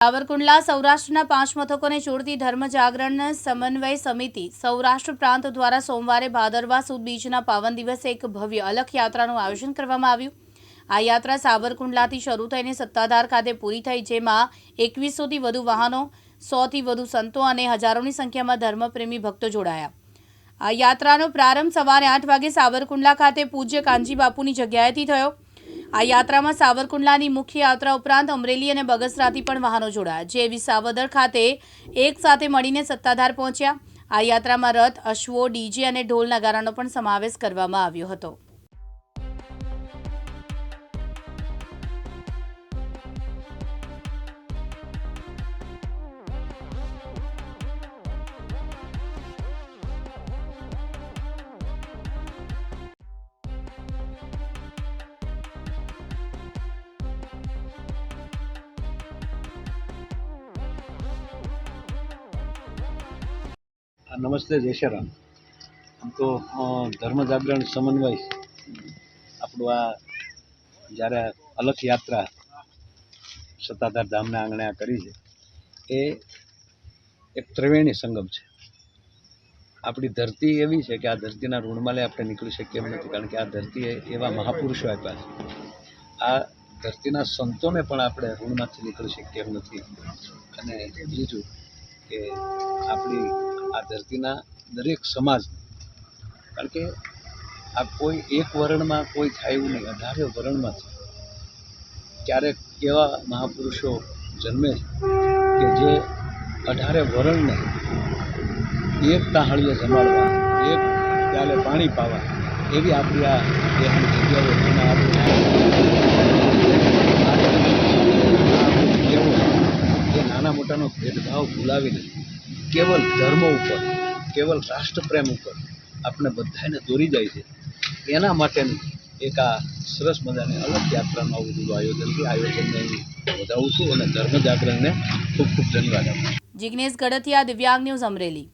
સાવરકુંડલા સૌરાષ્ટ્રના 5 મથકોને જોડતી ધર્મ જાગરણ સમન્વય સમિતિ સૌરાષ્ટ્ર પ્રાંત દ્વારા સોમવારે ભાદરવા સુદ બીજના પાવન દિવસે એક ભવ્ય અલખ યાત્રાનું આયોજન કરવામાં આવ્યું। આ યાત્રા સાવરકુંડલાથી શરૂ થઈને સત્તાધાર ખાતે પૂરી થઈ, જેમાં 2100થી વધુ વાહનો, 100થી વધુ સંતો અને હજારોની સંખ્યામાં ધર્મપ્રેમી ભક્તો જોડાયા। આ યાત્રાનો પ્રારંભ સવારે 8 વાગે સાવરકુંડલા ખાતે પૂજ્ય કાનજી બાપુની જગ્યાએથી થયો। આ યાત્રામાં સાવરકુંડલાની મુખ્ય યાત્રા ઉપરાંત અમરેલી અને બગસરાથી પણ વાહનો જોડાયા, જે વિસાવદર ખાતે એક સાથે મળીને સત્તાધાર પહોંચ્યા। આ યાત્રામાં રથ, અશ્વો, ડીજે અને ઢોલ નગારાનો પણ સમાવેશ કરવામાં આવ્યો હતો। नमस्ते, जय श्री राम। हम तो धर्म जागरण समन्वय આપણું આ જ્યારે અલખ યાત્રા સત્તાધાર ધામના આંગણે કરી છે, એ એક ત્રિવેણી સંગમ છે। આપણી ધરતી એવી છે કે આ ધરતીના ઋણમાલે આપણે નીકળી શકીએ એમ નથી, કારણ કે આ ધરતીએ એવા મહાપુરુષો આપ્યા છે। આ ધરતીના સંતોને પણ આપણે ઋણમાંથી નીકળી શકીએ એમ નથી। અને બીજું કે આપણી આ ધરતીના દરેક સમાજ, કારણ કે આ કોઈ એક વર્ણમાં કોઈ થાય એવું નહીં, 18 વર્ણમાં છે। ક્યારેક એવા મહાપુરુષો જન્મે છે કે જે 18 વર્ણને એક તાહળીએ જમાડવા, એક પ્યાલે પાણી પાવા, એવી આપણી આ દેહાની જગ્યાઓ એમાં એ નાના મોટાનો ભેદભાવ ભૂલાવીને કેવલ ધર્મ ઉપર, કેવલ રાષ્ટ્રપ્રેમ ઉપર આપણે બધાને દોરી જાય છે। એના માટેનું એક આ સરસ મજાની અલગ યાત્રાનું આવું બધું આયોજન છે। આયોજનને હું વધાવું છું અને ધર્મ જાગરણને ખૂબ ખૂબ ધન્યવાદ આપું છું। જિગ્નેશ ગડતિયા, દિવ્યાંગ ન્યૂઝ, અમરેલી।